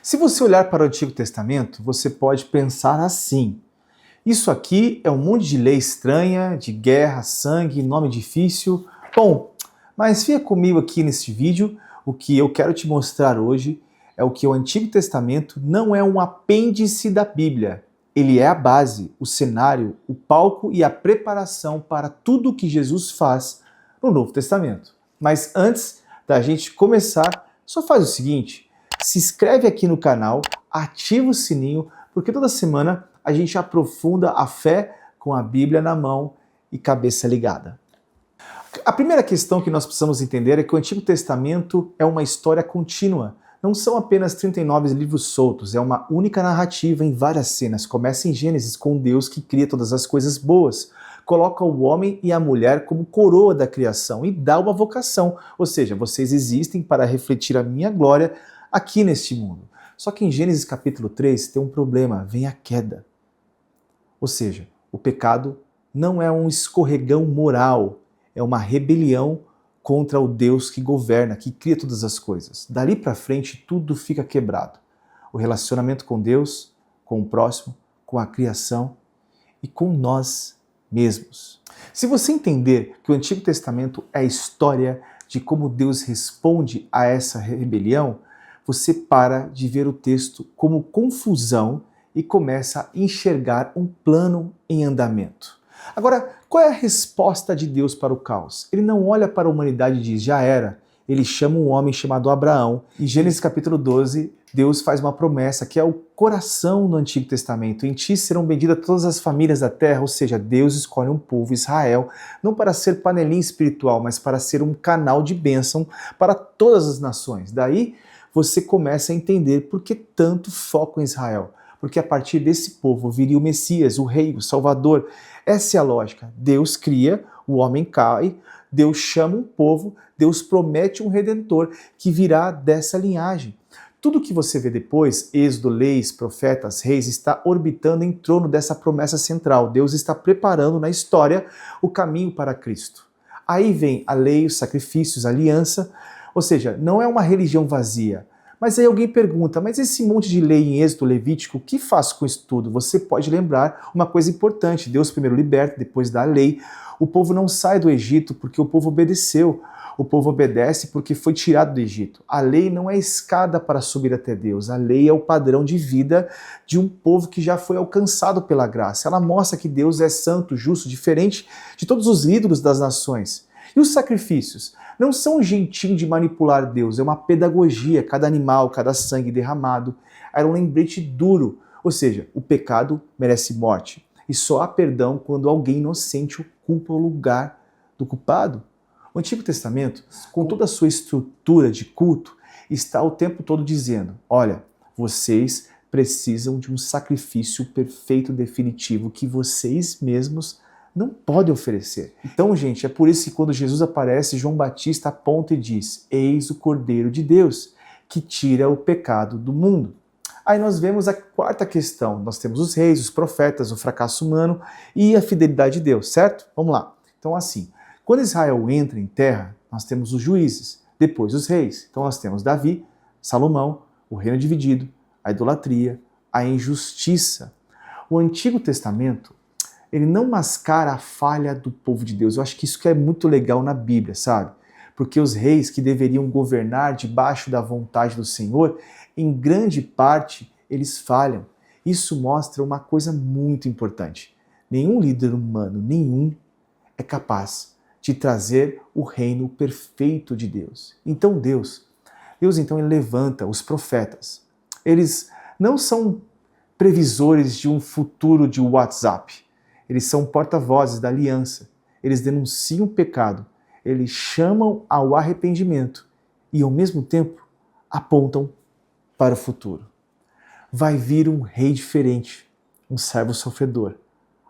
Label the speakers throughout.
Speaker 1: Se você olhar para o Antigo Testamento, você pode pensar assim: isso aqui é um monte de lei estranha, de guerra, sangue, nome difícil. Bom, mas fica comigo aqui neste vídeo. O que eu quero te mostrar hoje é o que o Antigo Testamento não é um apêndice da Bíblia. Ele é a base, o cenário, o palco e a preparação para tudo o que Jesus faz no Novo Testamento. Mas antes da gente começar, só faz o seguinte: se inscreve aqui no canal, ativa o sininho, porque toda semana a gente aprofunda a fé com a Bíblia na mão e cabeça ligada. A primeira questão que nós precisamos entender é que o Antigo Testamento é uma história contínua. Não são apenas 39 livros soltos, é uma única narrativa em várias cenas. Começa em Gênesis com Deus que cria todas as coisas boas. Coloca o homem e a mulher como coroa da criação e dá uma vocação. Ou seja, vocês existem para refletir a minha glória aqui neste mundo. Só que em Gênesis capítulo 3 tem um problema, vem a queda. Ou seja, o pecado não é um escorregão moral, é uma rebelião contra o Deus que governa, que cria todas as coisas. Dali para frente tudo fica quebrado. O relacionamento com Deus, com o próximo, com a criação e com nós mesmos. Se você entender que o Antigo Testamento é a história de como Deus responde a essa rebelião, você para de ver o texto como confusão e começa a enxergar um plano em andamento. Agora, qual é a resposta de Deus para o caos? Ele não olha para a humanidade e diz, já era. Ele chama um homem chamado Abraão. Em Gênesis capítulo 12, Deus faz uma promessa que é o coração no Antigo Testamento. Em ti serão benditas todas as famílias da terra, ou seja, Deus escolhe um povo, Israel, não para ser panelinha espiritual, mas para ser um canal de bênção para todas as nações. Daí você começa a entender por que tanto foco em Israel. Porque a partir desse povo viria o Messias, o Rei, o Salvador. Essa é a lógica. Deus cria, o homem cai, Deus chama um povo, Deus promete um Redentor que virá dessa linhagem. Tudo que você vê depois, Êxodo, leis, profetas, reis, está orbitando em torno dessa promessa central. Deus está preparando na história o caminho para Cristo. Aí vem a lei, os sacrifícios, a aliança, ou seja, não é uma religião vazia. Mas aí alguém pergunta, mas esse monte de lei em Êxodo, Levítico, o que faz com isso tudo? Você pode lembrar uma coisa importante, Deus primeiro liberta, depois dá a lei. O povo não sai do Egito porque o povo obedeceu. O povo obedece porque foi tirado do Egito. A lei não é escada para subir até Deus. A lei é o padrão de vida de um povo que já foi alcançado pela graça. Ela mostra que Deus é santo, justo, diferente de todos os ídolos das nações. E os sacrifícios? Não são um jeitinho de manipular Deus, é uma pedagogia. Cada animal, cada sangue derramado era um lembrete duro. Ou seja, o pecado merece morte. E só há perdão quando alguém inocente ocupa o lugar do culpado. O Antigo Testamento, com toda a sua estrutura de culto, está o tempo todo dizendo, olha, vocês precisam de um sacrifício perfeito, definitivo, que vocês mesmos não podem oferecer. Então, gente, é por isso que quando Jesus aparece, João Batista aponta e diz, eis o Cordeiro de Deus, que tira o pecado do mundo. Aí nós vemos a quarta questão. Nós temos os reis, os profetas, o fracasso humano e a fidelidade de Deus, certo? Vamos lá. Então, assim, quando Israel entra em terra, nós temos os juízes, depois os reis. Então nós temos Davi, Salomão, o reino dividido, a idolatria, a injustiça. O Antigo Testamento, ele não mascara a falha do povo de Deus. Eu acho que isso que é muito legal na Bíblia, sabe? Porque os reis que deveriam governar debaixo da vontade do Senhor, em grande parte, eles falham. Isso mostra uma coisa muito importante. Nenhum líder humano, nenhum, é capaz de trazer o reino perfeito de Deus. Então Deus então ele levanta os profetas. Eles não são previsores de um futuro de WhatsApp. Eles são porta-vozes da aliança. Eles denunciam o pecado. Eles chamam ao arrependimento e, ao mesmo tempo, apontam para o futuro. Vai vir um rei diferente, um servo sofredor.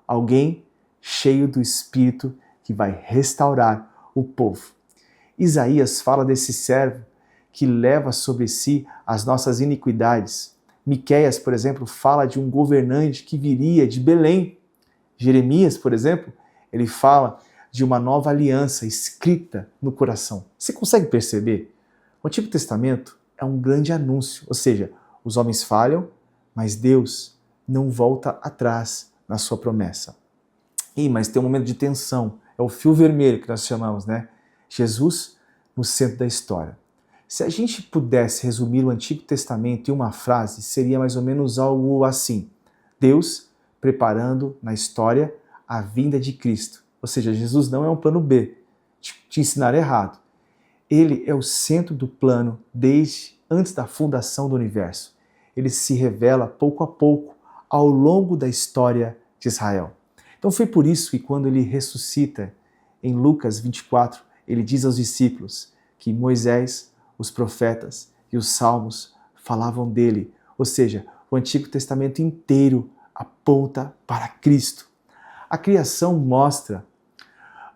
Speaker 1: Alguém cheio do Espírito que vai restaurar o povo. Isaías fala desse servo que leva sobre si as nossas iniquidades. Miqueias, por exemplo, fala de um governante que viria de Belém. Jeremias, por exemplo, ele fala de uma nova aliança escrita no coração. Você consegue perceber? O Antigo Testamento é um grande anúncio, ou seja, Os homens falham, mas Deus não volta atrás na sua promessa. Mas tem um momento de tensão, é o fio vermelho que nós chamamos, né? Jesus no centro da história. Se a gente pudesse resumir o Antigo Testamento em uma frase, seria mais ou menos algo assim: Deus preparando na história a vinda de Cristo. Ou seja, Jesus não é um plano B, te ensinar errado. Ele é o centro do plano desde antes da fundação do universo. Ele se revela pouco a pouco ao longo da história de Israel. Então foi por isso que quando ele ressuscita em Lucas 24, ele diz aos discípulos que Moisés, os profetas e os salmos falavam dele. Ou seja, o Antigo Testamento inteiro aponta para Cristo. A criação mostra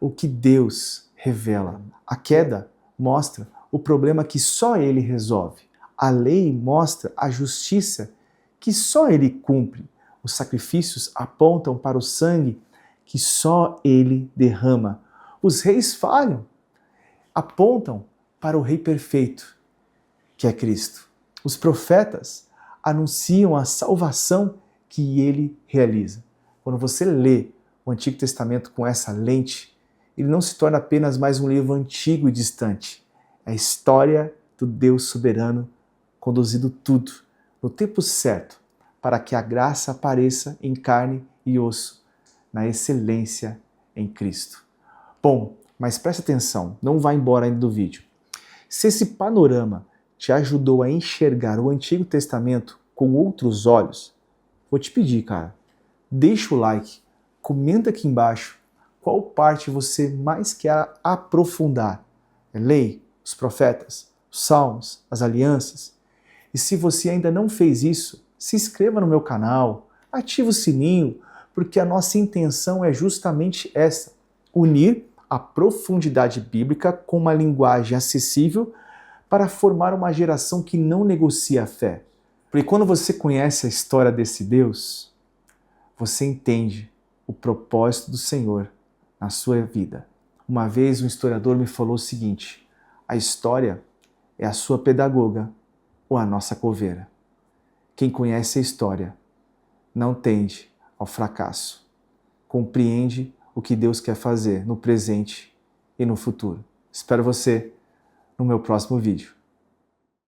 Speaker 1: o que Deus revela. A queda mostra o problema que só Ele resolve. A lei mostra a justiça que só Ele cumpre. Os sacrifícios apontam para o sangue que só Ele derrama. Os reis falham, apontam para o Rei perfeito, que é Cristo. Os profetas anunciam a salvação que Ele realiza. Quando você lê o Antigo Testamento com essa lente, ele não se torna apenas mais um livro antigo e distante. É a história do Deus soberano conduzindo tudo no tempo certo para que a graça apareça em carne e osso, na excelência em Cristo. Bom, mas preste atenção, não vá embora ainda do vídeo. Se esse panorama te ajudou a enxergar o Antigo Testamento com outros olhos, vou te pedir, cara, deixa o like, comenta aqui embaixo qual parte você mais quer aprofundar. A lei, os profetas, os salmos, as alianças. E se você ainda não fez isso, se inscreva no meu canal, ative o sininho, porque a nossa intenção é justamente essa: unir a profundidade bíblica com uma linguagem acessível para formar uma geração que não negocia a fé. Porque quando você conhece a história desse Deus, você entende o propósito do Senhor na sua vida. Uma vez um historiador me falou o seguinte: a história é a sua pedagoga ou a nossa coveira. Quem conhece a história não tende ao fracasso. Compreende o que Deus quer fazer no presente e no futuro. Espero você no meu próximo vídeo.